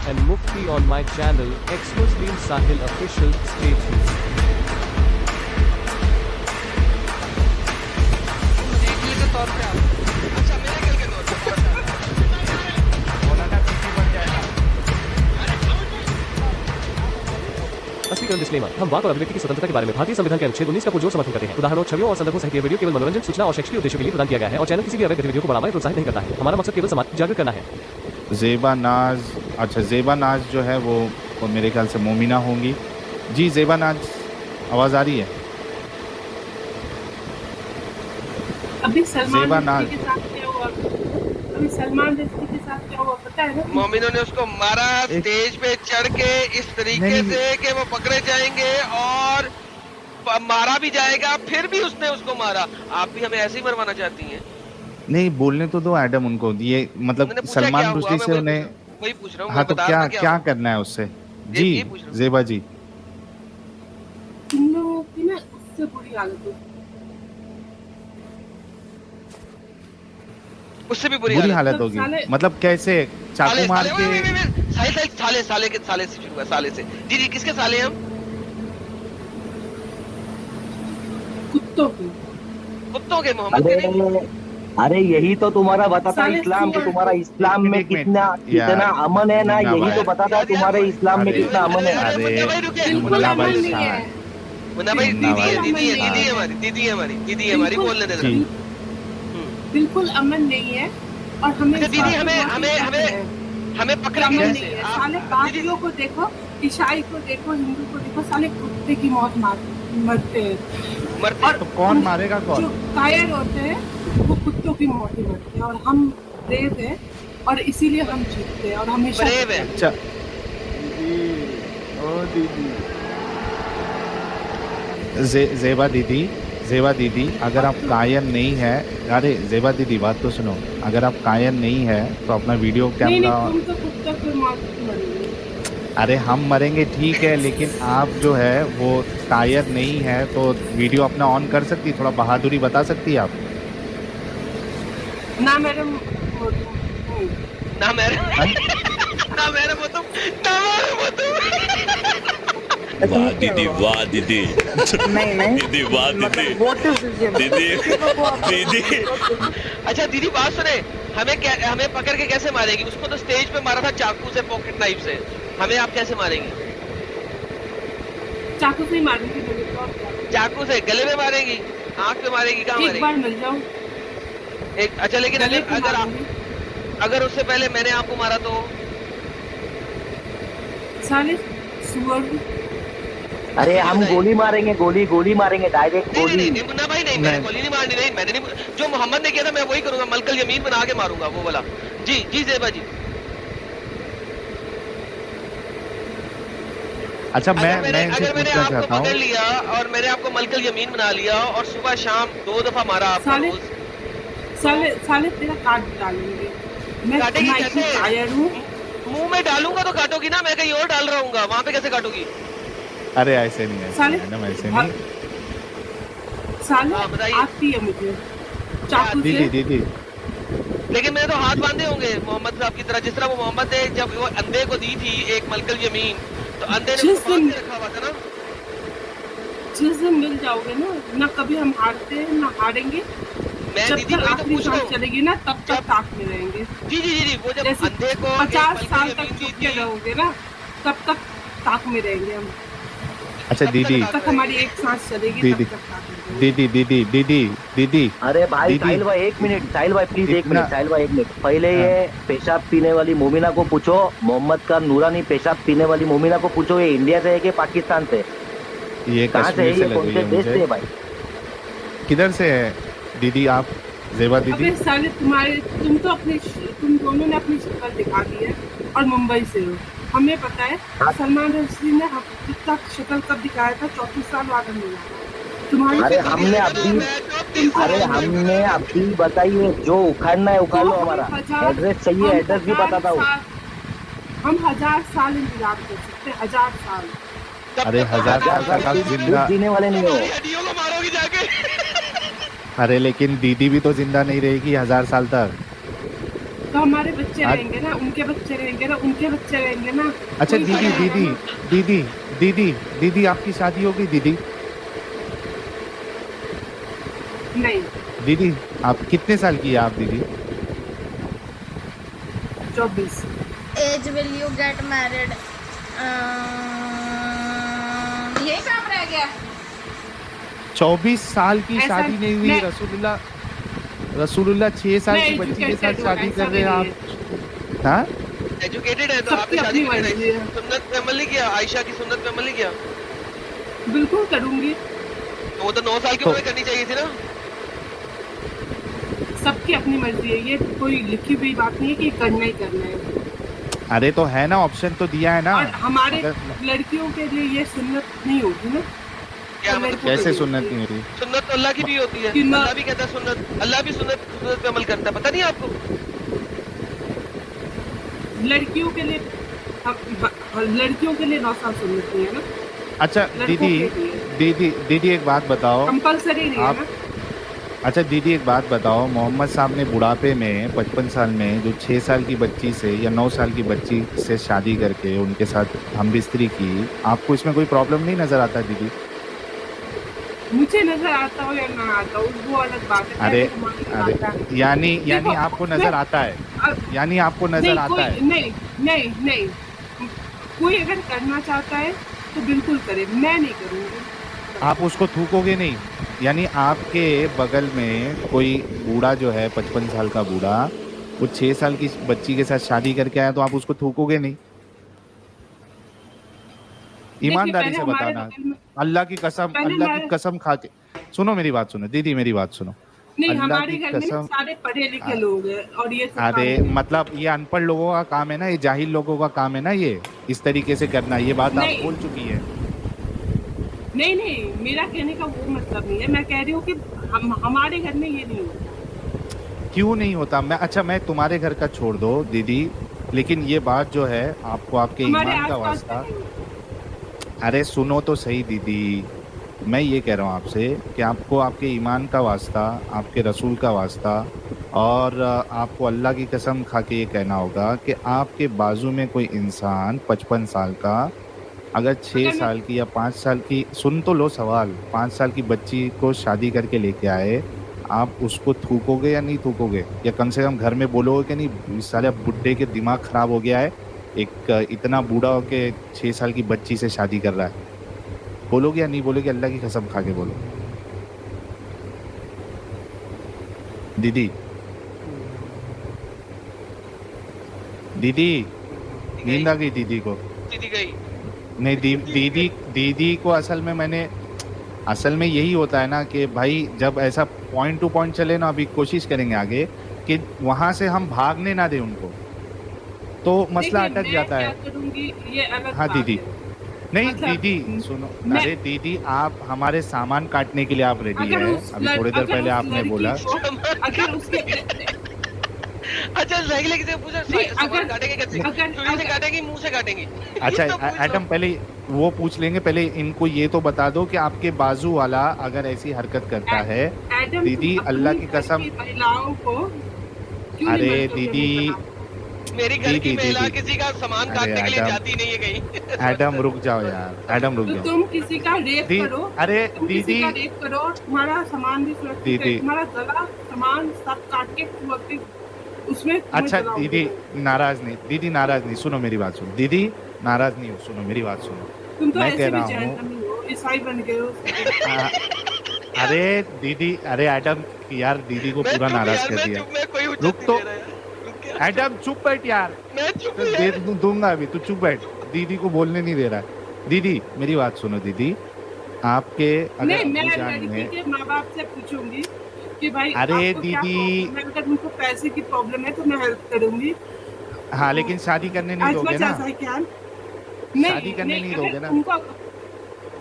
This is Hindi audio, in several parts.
and Mufti on my channel, Ex-Muslim Sahil Official. Stay tuned. देखने के तौर पे अच्छा मेरे कल के तौर पे स्पष्टीकरण डिस्क्लेमर। हम वाक और अभिव्यक्ति की स्वतंत्रता के बारे में भारतीय संविधान के अनुच्छेद 19 का पुरजोर समर्थन करते हैं। उदाहरणों, छवियों और संदर्भों सहित यह वीडियो केवल मनोरंजन, सूचना और शैक्षणिक उद्देश्यों के लिए प्रदान किया गया है और चैनल किसी भी अवैध गतिविधियों को बढ़ावा या प्रोत्साहित नहीं करता है। हमारा मकसद केवल समाज जागरूक करना है। ज़ेबा नाज, अच्छा ज़ेबा नाज जो है वो मेरे ख्याल से मोमिना होंगी। जी ज़ेबा नाज, आवाज़ आ रही है? अभी सलमान ज़ेबा नाज। रश्दी के साथ क्या हुआ? अभी सलमान रश्दी के साथ क्या हुआ पता है ना? मोमिनों ने उसको मारा स्टेज पे चढ़ के इस तरीके से कि वो पकड़े जाएंगे और मारा भी जाएगा, फिर भी उसने उसको मारा। आप भी हमें ऐसे ही मरवाना चाहती हैं? नहीं, बोलने तो दो एडम उनको। ये मतलब सलमान रुश्दी से उन्हें वही पूछ रहा हूँ। हाँ, तो क्या करना है उससे? जी ज़ेबा जी, तुम लोगों की ना उससे बुरी हालत हो। उससे भी बुरी हालत होगी। मतलब कैसे? चाकू मार के? साले से शुरू हुआ, साले से। जी जी, किसके साले हम? कुत्तों के, मोहम्मद के नहीं। अरे यही तो तुम्हारा बताता है इस्लाम, कि तुम्हारा इस्लाम में कितना अमन है ना, यही तो बताता है तुम्हारे इस्लाम में कितना अमन है। बिल्कुल अमन नहीं है। मुन्ना भाई, दीदी है हमारी, बोलने दे। बिल्कुल अमन नहीं है और हमें दीदी हमें पकड़ के नहीं है। साले बाकियों को देखो, ईसाई को देखो, हिंदू को देखो, साले कुत्ते की मौत मरते हैं। तो कौन मारेगा कौन? जो कायर होते हैं वो कुत्तों की मौत ही मरते हैं और हम ब्रेव हैं और इसीलिए हम जीतते हैं और हमेशा ब्रेव है। अच्छा ज़ेबा दीदी, अगर आप कायर नहीं है, अरे ज़ेबा दीदी बात तो सुनो, अगर आप कायर नहीं है तो अपना वीडियो कैमरा। तुम तो कुत्तों की मौत मरेंगे। अरे हम मरेंगे ठीक है, लेकिन आप जो है वो कायर नहीं है तो वीडियो अपना ऑन कर सकती, थोड़ा बहादुरी बता सकती है आप? ना मैडम, ना मेरे वो तुम। वाह दीदी, वाह दीदी, नहीं दीदी वाह दीदी, दीदी। अच्छा दीदी बात सुने, हमें पकड़ के कैसे मारेगी? उसको तो स्टेज पे मारा था चाकू से, पॉकेट नाइफ से। हमें आप कैसे मारेंगी? चाकू से ही मारूंगी। चाकू से गले में मारेगी, आंख पे मारेगी, कहाँ मारेगी? एक बार मिल जाऊं। अच्छा लेकिन अगर उससे पहले मैंने आपको मारा तो? साले सुअर। अरे हम गोली मारेंगे डायरेक्ट गोली। नहीं मुन्ना भाई, नहीं मैंने गोली नहीं मारनी, नहीं मैंने नहीं। जो मोहम्मद ने किया था मैं वही करूंगा, मलकल यमीन बना के मारूंगा वो वाला। जी ज़ेबा जी। अच्छा अगर मैंने आपको पकड़ लिया और मैंने आपको मलकल यमीन बना लिया और सुबह शाम 2 दफा मारा आपको रोज, साले तेरा काट डालेंगे। मैं काटेगी कायर हूँ। मुंह में डालूंगा तो काटोगी ना, मैं कहीं और डाल रहा हूँ, वहाँ पे कैसे काटोगी? अरे ऐसे नहीं, ऐसे नहीं। साले आती है मुझे चाकू से। दीदी लेकिन मैंने तो हाथ बांधे होंगे मोहम्मद साहब की तरह, जिस तरह वो मोहम्मद ने जब वो अंधे को दी थी एक मलकल यमीन, तो अंधे ने बांध के रखा हुआ था ना। जिस दिन मिल जाओगे ना कभी हम हारते हैं ना हारेंगे। मैं जब दीदी तक वही तो आखिरी पूछ रहा सांस हूँ। चलेगी ना तब तक ताक में रहेंगे। जी वो जब अंधे को 50 साल तक चुप के रहोगे ना तब तक ताक में रहेंगे हम। अच्छा दीदी, तब तक हमारी एक सांस चलेगी तब तक ताक में रहेंगे। दीदी। अरे भाई साहिल भाई एक मिनट, साहिल भाई प्लीज एक मिनट। पहले ये पेशाब पीने वाली मोमिना को पूछो, मोहम्मद का नूरानी पेशाब पीने वाली मोमिना को पूछो, ये इंडिया से है कि पाकिस्तान से? ये कहाँ से है, ये कौन से देश से है भाई? किधर से है दीदी आप, ज़ेबा दीदी? अबे साले तुम दोनों ने अपनी शक्ल दिखा दी है और मुंबई से हो। हमें पता है सलमान रश्दी ने कितना शक्ल कब दिखाया था, 34 साल बाद हम तुम्हारी। अरे हमने अभी बताई है, जो उखाड़ना है उखाड़ लो। हमारा एड्रेस चाहिए, एड्रेस भी बताता हूँ। हम 1000 साल इंतजार कर सकते हैं, 1000 साल। अरे 1000 साल तक आप जिंदा जीने वाले नहीं हो। हड्डियों को मारोगी जाके। अरे लेकिन दीदी भी तो जिंदा नहीं रहेगी 1000 साल तक। तो हमारे बच्चे आज- रहेंगे ना, उनके बच्चे रहेंगे ना, उनके बच्चे रहेंगे ना। अच्छा कोई दीदी पढ़ेगा दीदी ना। दीदी दीदी दीदी आपकी शादी हो गई दीदी? नहीं, दीदी आप कितने साल की है आप दीदी? 24। As will you get married? यही काम रह गया। 24 साल की ऐसा- शादी नहीं हुई। मैं- रसूलुल्लाह 6 साल मैं की बच्ची के educated साथ हूँ, शादी ऐसा कर रहे हैं भी आप? हाँ एजुकेटेड है तो सबकी आपने शादी अपनी क्यों नहीं मर्जी है। सुन्नत पे अमल नहीं किया? आयशा की सुन्नत पे अमल नहीं किया? बिल्कुल करूंगी। तो वो तो 9 साल की तो- उम्र में करनी चाहिए थी ना। सबकी अपनी मर्जी है, ये कोई लिखी हुई बात नहीं है कि करना ही करना है। अरे तो है ना, ऑप्शन तो दिया है ना। और हमारे अगर- लड़कियों के लिए ये सुन्नत नहीं होगी ना। क्या तो मतलब? लड़कों के कैसे लिए सुन्नत होती है। नहीं होती? सुन्नत तो अल्लाह की भी होती है। कि ना- अल्लाह भी कहता है सुन्नत, अल्लाह भी सुन्नत पे अमल करता है, पता नहीं आपको? लड़कियों के लिए लड़कियों के लिए 9 साल सुन्नत नहीं है ना, अच्छा लड़कों दीदी के लिए दीदी एक बात बताओ। कंपलसरी नहीं है आप- ना। अच्छा दीदी एक बात बताओ, मोहम्मद साहब ने बुढ़ापे में 55 साल में जो 6 साल की बच्ची से या 9 साल की बच्ची से शादी करके उनके साथ हमबिस्तरी की, आपको इसमें कोई प्रॉब्लम नहीं नजर आता दीदी? मुझे नजर आता हो या ना आता हो वो अलग बात है। अरे पहले हमारी बात है। अरे यानी देखो, आपको नजर आता है, अब- यानी आपको नजर नहीं, आता कोई है। नहीं नहीं नहीं, कोई अगर करना चाहता है तो बिल्कुल करे, मैं नहीं करूंगी। आप उसको थूकोगे नहीं? यानी आपके बगल में कोई बूढ़ा जो है 55 साल का बूढ़ा, वो 6 साल की बच्ची के साथ शादी करके आया, तो आप उसको थूकोगे नहीं? ईमानदारी देखिए, से पहले हमारे बताना। बगल में- अल्लाह की कसम, पहले अल्लाह की हमारे- कसम खा के सुनो मेरी बात, सुनो दीदी मेरी बात सुनो। नहीं, अल्लाह हमारे की घर में ना कसम। सारे पढ़े लिखे लोग हैं और ये सब अरे काम नहीं। मतलब ये अनपढ़ लोगों का काम है ना, ये जाहिल लोगों का काम है ना, ये इस तरीके से करना। ये बात आप नहीं। बोल चुकी है। नहीं, मेरा कहने का वो मतलब नहीं है। मैं कह रही हूँ कि हमारे घर में ये नहीं होता। क्यों नहीं होता? मैं तुम्हारे घर का छोड़ दो दीदी, लेकिन ये बात जो है आपको आपके हमारे ईमान का आसपास वास्ता। नहीं होता। अरे सुनो तो सही दीदी, मैं ये कह रहा हूँ आपसे कि आपको आपके ईमान का वास्ता, आपके रसूल का वास्ता, और आपको अल्लाह की कसम खा के ये कहना होगा कि आपके बाजू में कोई इंसान 55 साल का अगर 6 साल की या 5 साल की, सुन तो लो सवाल, 5 साल की बच्ची को शादी करके लेके आए, आप उसको थूकोगे या नहीं थूकोगे? या कम से कम घर में बोलोगे कि नहीं इस साले बुड्ढे के दिमाग खराब हो गया है, एक इतना बूढ़ा होके 6 साल की बच्ची से शादी कर रहा है? बोलोगे या नहीं बोलोगे? अल्लाह की कसम खा के बोलो दीदी। दीदी नींद आ गई दीदी को? दीदी गई। नहीं दीदी को असल में यही होता है ना कि भाई जब ऐसा पॉइंट टू पॉइंट चले ना, अभी कोशिश करेंगे आगे कि वहां से हम भागने ना दे उनको, तो मसला देखिए, अटक जाता है। मैं क्या करूंगी, ये अलग हाँ बात दीदी, है। नहीं मतलब, दीदी सुनो, मैं- अरे दीदी आप हमारे सामान काटने के लिए आप रेडी अगर है? उस अभी लड़- थोड़ी देर अगर पहले उस आपने लड़की बोला। को- अगर उसके अच्छा लगे किसी पूछा नहीं, सामान अगर- काटेंगे कैसे? अगर- छुरी से अगर- काटेंगी, मुंह से काटेंगी? अच्छा ये तो पूछो। एडम पहले वो पूछ लेंगे, पहले इनको ये तो बता दो कि आपके बाजू वाला अगर ऐसी हरकत करता है, एडम, दीदी, तुम अल्लाह अपनी की घर कसम। की महिलाओं को क्यों नहीं अरे मर्दों के दीदी, मुंह बनाते? मेरी घर की दीदी, महिला दीदी। किसी का सामान अरे काटने के लिए एडम। जाती नहीं है कहीं। एडम रुक जाओ यार, एडम रुक तो जाओ। तुम किसी का रेप करो, अरे तुम किसी दीदी, का रेप करो, तुम्हारा सामान भी सुरक्षित दीदी। है, तुम्हारा गला सामान सब काट के तुम उसमें तुम्हें अच्छा जलाओगे। दीदी नाराज नहीं, दीदी नाराज नहीं, सुनो मेरी बात सुनो दीदी, नाराज नहीं हो, सुनो मेरी बात सुनो। तुम तो मैं ऐसे कह भी रहा हूँ- जहन्नमी हो, ईसाई बन गए हो। अरे दीदी, अरे एडम यार दीदी को मैं पूरा चुप नाराज यार, कर मैं दिया। चुप, मैं कोई उज्जत रुक नहीं तो। दे रहा यार। रुक यार। एडम चुप बैठ यार, मैं चुप तो हूँ दे यार। दूंगा अभी, तू चुप बैठ। दीदी को बोलने नहीं दे रहा है। दीदी मेरी बात सुनो दीदी, आपके अगर नहीं, मैं अबूजान लड़की में, के माँ बाप से पूछूंगी कि भाई अरे आपको क्या दीदी। प्रॉब्लम है? अगर उनको पैसे की प्रॉब्लम है तो मैं हेल्प करूंगी। हाँ लेकिन शादी करने नहीं As दोगे much ना? as I can। शादी करने नहीं दोगे ना?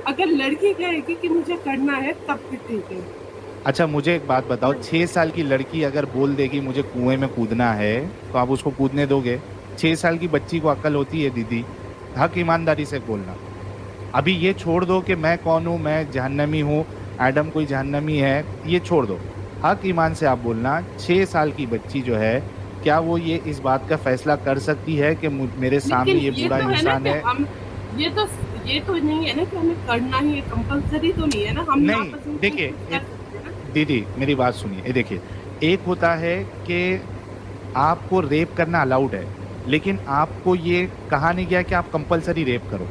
अगर लड़की कहेगी कि मुझे करना है तब फिर ठीक है। अच्छा मुझे एक बात बताओ, 6 साल की लड़की अगर बोल देगी मुझे कुएं में कूदना है, तो आप उसको कूदने दोगे? 6 साल की बच्ची को अक्ल होती है दीदी, हक ईमानदारी से बोलना। अभी ये छोड़ दो कि मैं कौन हूँ, मैं जहन्नमी हूँ, एडम कोई जहन्नमी है, ये छोड़ दो। हक ईमान से आप बोलना, 6 साल की बच्ची जो है क्या वो ये इस बात का फैसला कर सकती है कि मेरे सामने ये बुरा तो इंसान है? ये तो नहीं है ना कि हमें करना ही है, कंपलसरी तो नहीं है ना। हम नहीं, आपस में देखिए, कुछ कर सकते हैं ना। दीदी मेरी बात सुनिए, ये देखिए, एक होता है कि आपको रेप करना अलाउड है, लेकिन आपको ये कहा नहीं गया कि आप कंपलसरी रेप करो।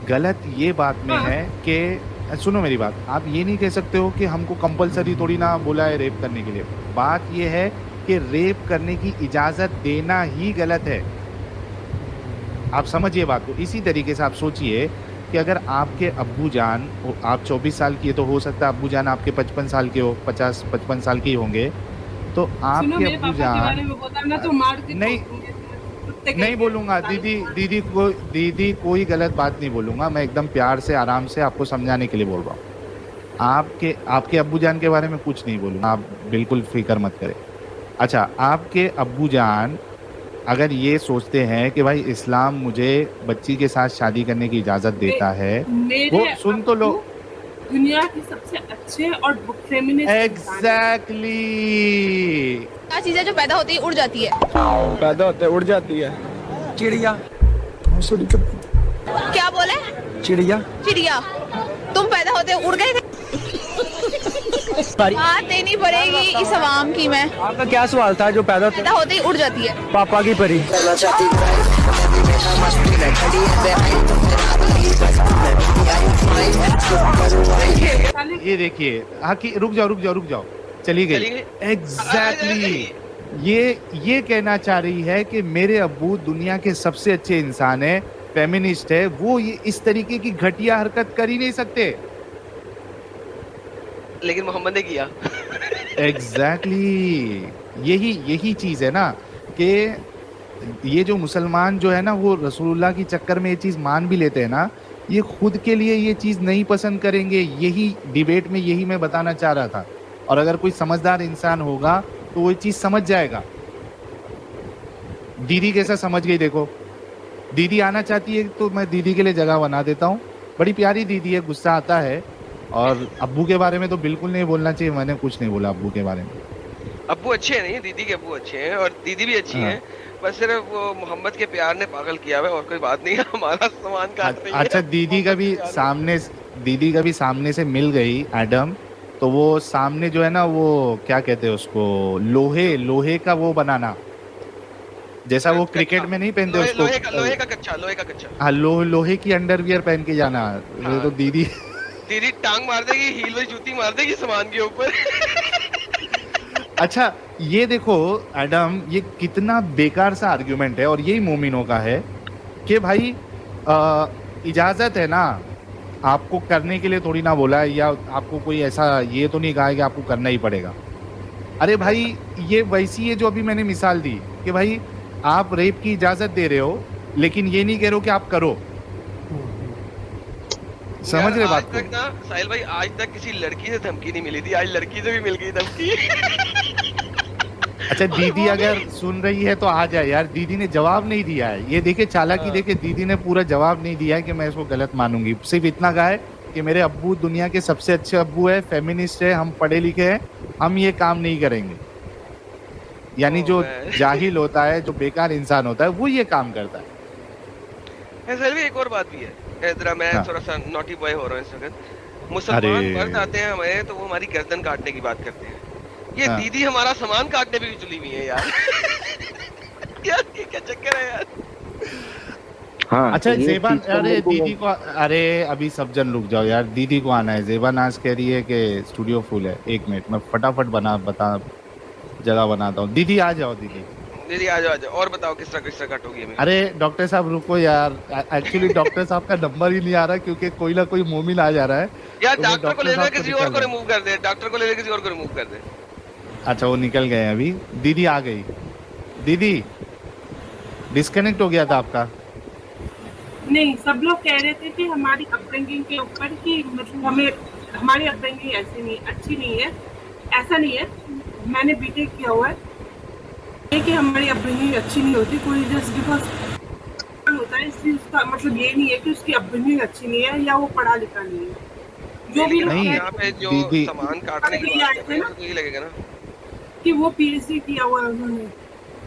गलत ये बात में हाँ। है कि सुनो मेरी बात, आप ये नहीं कह सकते हो कि हमको कंपलसरी थोड़ी ना बोला है रेप करने के लिए। बात ये है कि रेप करने की इजाजत देना ही गलत है। आप समझिए बात को। इसी तरीके से आप सोचिए कि अगर आपके अब्बू जान, आप 24 साल की है तो हो सकता है अब्बू जान आपके 55 साल के हो, 50-55 साल के ही होंगे, तो सुनो, आपके मेरे अब्बू पापा के बारे जान में बोला ना तो मार के नहीं, ठोक दूंगे, कुत्ते के नहीं बोलूंगा दीदी कोई गलत बात नहीं बोलूंगा। मैं एकदम प्यार से आराम से आपको समझाने के लिए बोल रहा हूँ। आपके अब्बू जान के बारे में कुछ नहीं बोलूंगा, आप बिल्कुल फिक्र मत करें। अच्छा, आपके अब्बू जान अगर ये सोचते हैं कि भाई इस्लाम मुझे बच्ची के साथ शादी करने की इजाजत देता है, वो सुन तो लो। दुनिया के सबसे अच्छे और फेमिनिस्ट एग्जैक्टली। क्या चीजें जो पैदा होती है उड़ जाती है? पैदा होते उड़ जाती है। चिड़िया। क्या बोले? चिड़िया। चिड़िया। तुम पैदा होते उड़ गए थे? बात देनी पड़ेगी इस अवाम की। मैं आपका क्या सवाल था? जो पैदा होते ही उड़ जाती है। पापा की परी। ये देखिए, हाँ कि रुक जाओ, चली गई। एग्जैक्टली ये कहना चाह रही है कि मेरे अब्बू दुनिया के सबसे अच्छे इंसान है, फेमिनिस्ट है, वो ये इस तरीके की घटिया हरकत कर ही नहीं सकते। लेकिन मोहम्मद ने किया। एग्जैक्टली यही चीज है ना कि ये जो मुसलमान जो है ना, वो रसूलुल्लाह की चक्कर में ये चीज मान भी लेते हैं ना, ये खुद के लिए ये चीज नहीं पसंद करेंगे। यही डिबेट में यही मैं बताना चाह रहा था। और अगर कोई समझदार इंसान होगा तो वो ये चीज समझ जाएगा। दीदी कैसा समझ गई, देखो दीदी आना चाहती है तो मैं दीदी के लिए जगह बना देता हूँ। बड़ी प्यारी दीदी है, गुस्सा आता है। और अब्बू के बारे में तो बिल्कुल नहीं बोलना चाहिए, मैंने कुछ नहीं बोला अब्बू के बारे में। अब्बू अच्छे हैं, नहीं दीदी के अब्बू अच्छे हैं और दीदी भी अच्छी हैं, बस सिर्फ वो मोहम्मद के प्यार ने पागल किया हुआ है और कोई बात नहीं है। हमारा सामान काट रही है। अच्छा, दीदी का भी सामने से मिल गई एडम, तो वो सामने जो है ना, वो क्या कहते हैं उसको, लोहे का वो बनाना, जैसा वो क्रिकेट में नहीं पहनते उसको, लोहे का कच्चा। हाँ, लोहे की अंडरवियर पहन के जाना। हाँ। तो दीदी टांग मार देगी, हील वाली जूती मार देगी सामान के ऊपर। अच्छा, ये देखो एडम, ये कितना बेकार सा आर्ग्यूमेंट है और यही मोमिनों का है कि भाई इजाजत है ना, आपको करने के लिए थोड़ी ना बोला है, या आपको कोई ऐसा ये तो नहीं कहा है कि आपको करना ही पड़ेगा। अरे भाई, ये वैसी है जो अभी मैंने मिसाल दी कि भाई आप रेप की इजाजत दे रहे हो, लेकिन ये नहीं कह रहे हो कि आप करो। समझ रहे बात को? आज तक ना साहिल भाई, आज तक किसी लड़की से धमकी नहीं मिली थी, आज लड़की से भी मिल गई धमकी। अच्छा, दीदी अगर सुन रही है तो आ जाए यार। दीदी ने जवाब नहीं दिया है, ये देखे चालाकी, देखे दीदी ने पूरा जवाब नहीं दिया है कि मैं इसको गलत मानूंगी। सिर्फ इतना कहा है कि मेरे अब्बू दुनिया के सबसे अच्छे अब्बू है, फेमिनिस्ट है, हम पढ़े लिखे हैं, हम ये काम नहीं करेंगे। यानी जो जाहिल होता है, जो बेकार इंसान होता है, वो ये काम करता है। साहिल भाई, एक और बात भी है, जरा मैं थोड़ा सा नॉटी बॉय हो रहा हूँ इस वक्त। मुसलमान मर्द आते हैं हमारे तो वो हमारी गर्दन काटने की बात करते हैं। ये दीदी हमारा सामान काटने भी चली हुई है यार। यार ये क्या चक्कर है यार? हाँ, अच्छा, तो ज़ेबा, अरे दीदी को, अरे अभी सब जन रुक जाओ यार, दीदी को आना है। ज़ेबा नाज कह रही है कि स्टूडियो फुल है। 1 मिनट, मैं फटाफट जगह बनाता हूँ। दीदी आ जाओ, दीदी आ जाओ और बताओ किस तरह काटोगी हमें? अरे डॉक्टर साहब रुको यार, एक्चुअली डॉक्टर साहब का नंबर ही नहीं आ रहा क्योंकि कोई ना कोई मोमिन आ जा रहा है यार। तो डॉक्टर को लेकर किसी और को रिमूव कर दे, डॉक्टर को लेकर किसी और को रिमूव कर दे। अच्छा, वो निकल गए अभी। दीदी आ गई। दीदी डिस्कनेक्ट हो गया था आपका? नहीं, सब लोग कह रहे थे कि हमारी अपब्रिंगिंग के ऊपर कि मतलब हमें हमारी अपब्रिंगिंग ऐसी नहीं, अच्छी नहीं है। ऐसा नहीं है, मैंने बीटेक किया हुआ है, कि हमारी अपब्रिंगिंग अच्छी नहीं होती। कोई जस्ट बिकॉज होता है इसलिए उसका मतलब ये नहीं है कि उसकी अपब्रिंगिंग अच्छी नहीं है या वो पढ़ा लिखा नहीं है। जो भी नहीं, यहाँ पे जो सामान काटने की बात है तो ये लगेगा ना क्योंकि वो पीएचडी किया हुआ है उन्होंने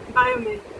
बायो में।